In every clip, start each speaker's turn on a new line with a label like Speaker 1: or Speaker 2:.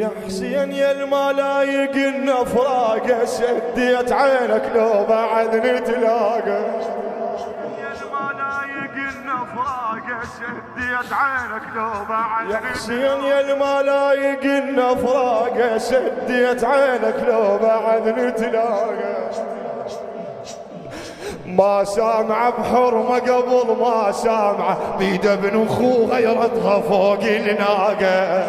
Speaker 1: يا حسين يا الملايق النفراقة سديت عينك لو بعد نتلاقى.
Speaker 2: يا الملايق النفراقة سديت عينك لو بعد
Speaker 1: يا حسين يا الملايق النفراقة سديت عينك لو بعد نتلاقى. ما سامعه بحرمه قبل ما سامعه بيد ابن اخوه غيرتها فوق الناقه.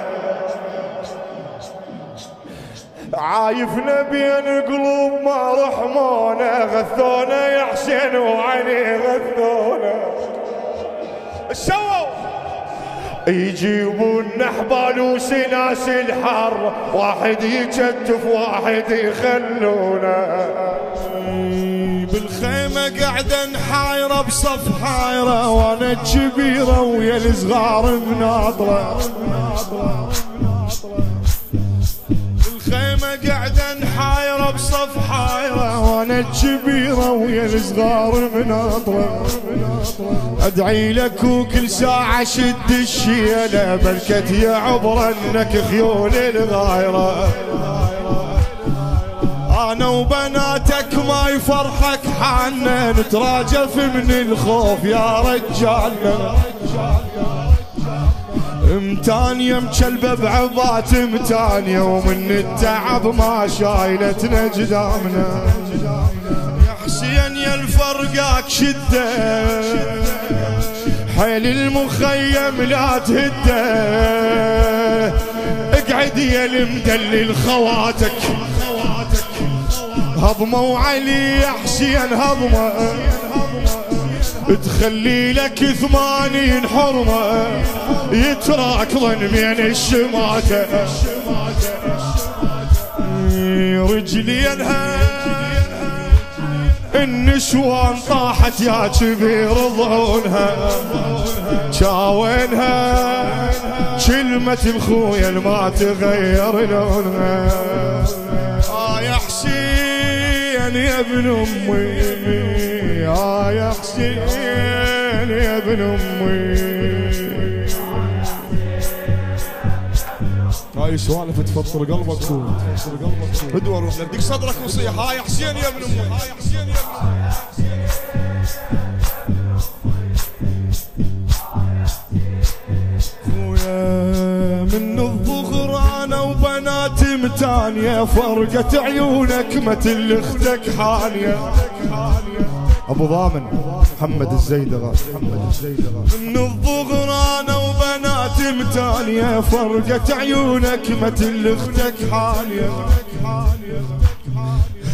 Speaker 1: عايفنا بين قلوب ما رحمونا غثونا يا حسين وعيني غثونا. سووا يجيبون حبال وسلاسل حر واحد يكتف واحد يخلونا.
Speaker 3: بالخيمة قاعدة نحايرة بصف حايرة وانا الكبيرة ويا الصغار مناطرة. بالخيمة قاعدة نحايرة بصف حايرة وانا الكبيرة ويا الصغار مناطرة. ادعي لك وكل ساعة شد الشيلة بلكت يا عبر انك خيول الغايرة. انا وبناتك ما يفرحك حالنا نتراجف من الخوف يا رجالنا. متانية مكلبة بعبات متانية ومن التعب ما شايلتنا جدامنا. يا حسين يا الفرقاك شدة حيل المخيم لا تهده. اقعد يا المدلل خواتك هضمة وعلي يا حسين هضمة تخلي لك 80 حرمة يتراكضن بين الشماتة. رجلي انها النسوان طاحت يا كبير ضعونها شاوينها كلمة الخويا ما تغير لونها. يا حسين يا ابن امي يا حسين يا ابن امي. هاي سوالف تفطر قلبك ادور روح نديك صدرك وصيح. يا حسين يا ابن امي يا حسين يا ابن امي. من الظهر انا وبنات متانية فرقت عيونك مثل اختك حانية.
Speaker 1: ابو ضامن محمد الزيدغة.
Speaker 3: من الظهر انا وبنات متانية فرقت عيونك مثل اختك حانية.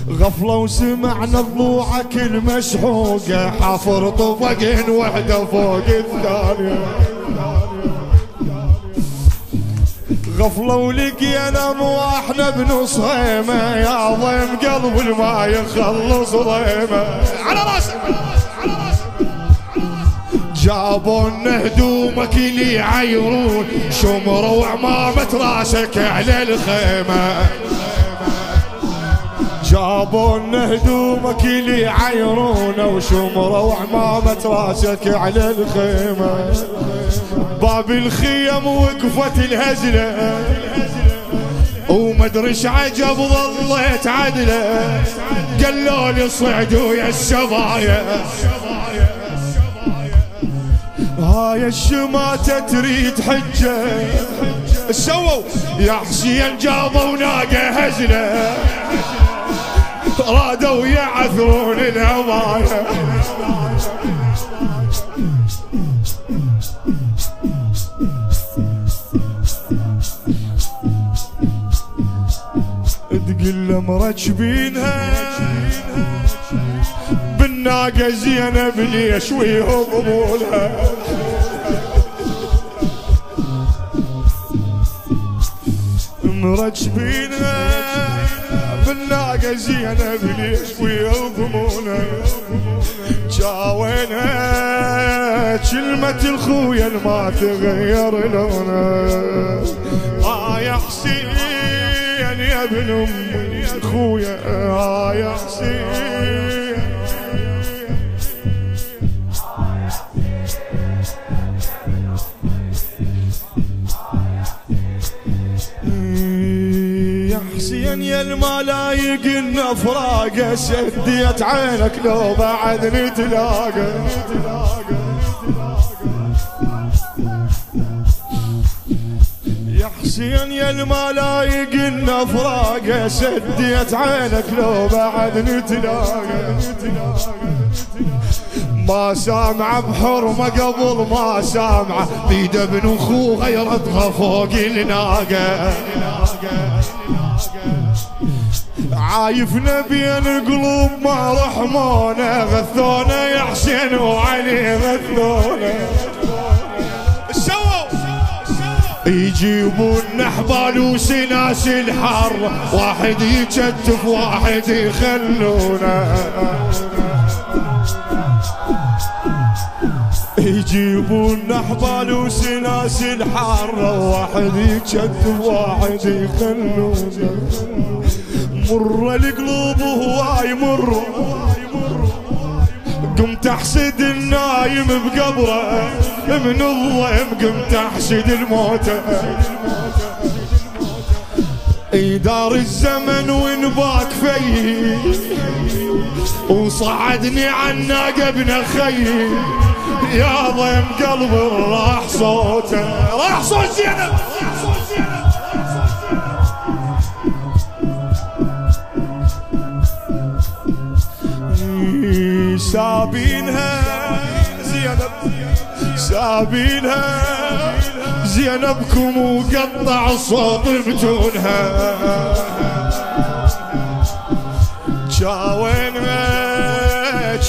Speaker 3: غفلة وسمعنا ضلوعك المشحوقة حفر طبق وحدة فوق الثانية. غفلة ولقينا مواحنا بنص هيمة يا ضيم قلب ما يخلص ضيمة. على راسك جابونا هدومك اللي يعيرون شمرة وعمامة راسك على الخيمة. جابونا هدومك اللي يعيرون وشمرة وعمامة راسك على الخيمة. باب الخيم وقفت الهزلة ومدرش عجب ظليت عدلة. قالوا لي صعدوا يا الشظايا هاي الشماتة تريد حجة. سووا يا حسين جابوا ناقة هزلة رادوا يعثرون الهوايا. تقل مركبينها بالناقة زينب ليش ويهضموا لها. مركبينها بالناقة زينب ليش ويهضموا لها. جاوينها كلمة الخويا ما تغير لونها. يا حسين يا ابن امي خويا يا حسين. حسين يا الملايق النفراقة سديت عينك لو بعد نتلاقى يا حسين يا الملايق النفراقة سديت عينك لو بعد نتلاقى ما سامعه بحرمه قبل ما سامعه بيد ابن اخوه غيرتها فوق الناقه عايفنا بين قلوب ما رحمونا غثونا يا حسين وعلي غثونا يجيبون حبال وسلاسل حر واحد يكتف واحد يخلونا يجيبون حبال وسلاسل حارة واحد يكتف واحد يخلونا مر القلوب وهواي مر قمت احسد النايم بقبره من الظلم قمت احسد الموتى يدار الزمن ونباك فيه وصعدني عناق ابن خيي يا ضيم قلبي راح صوته راح صوت زينب سابينها زينب سابينها زينبكم وقطع الصوت بتونها جاوينها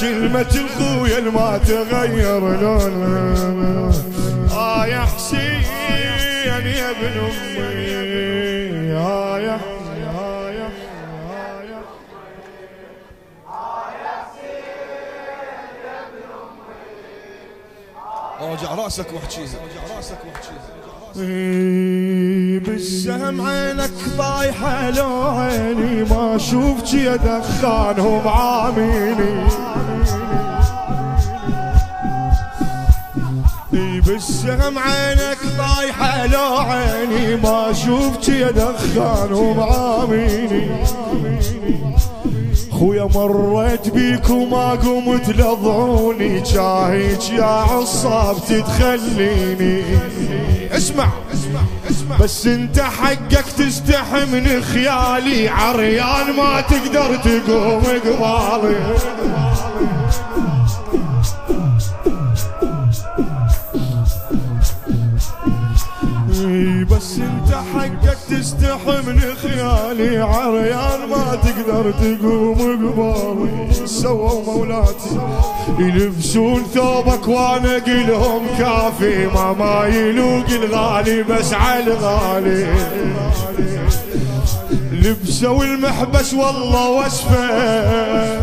Speaker 3: كلمة الخويا ما تغير لونها يا حسين يا ابن امي يا اوجع راسك واحكي بالسهم عينك طايحه لو عيني ما شوفك يا دخانهم عاميني بالسهم عينك طايحه لو عيني ما شوفك يا دخانهم عاميني خويا مريت بيك وما قمت لضعوني شاهيك يا عصاب تتخليني اسمع بس انت حقك تستحي من خيالي عريان ما تقدر تقوم قبالي بس انت حقك تستحي من خيالي عريان ما تقدر تقوم قبالي سووا مولاتي يلبسون ثوبك وانا قلهم كافي ما يلوق الغالي بس على الغالي لبسوا المحبس والله وصفه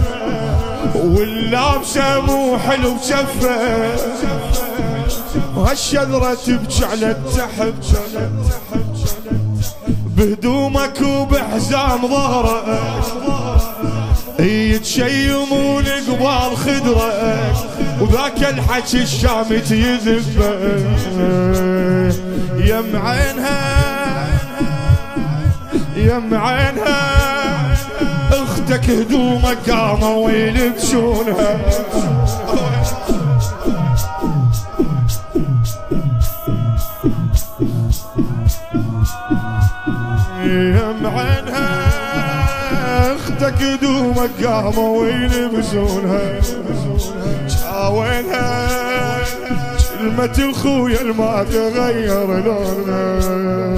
Speaker 3: واللابسه مو حلو شفه وهالشذرة تبكي على التحب بهدومك وبحزام ظهرك يتشيمون قبال خدرك وذاك الحكي الشامت يذبك يم عينها اختك هدومك قاموا ويلبسونها يم عينها اختك هدومك قاموا ويلبسونها شاوينها كلمة الخويا ما تغير لونها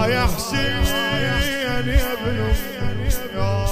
Speaker 3: يا حسين يا ابن امي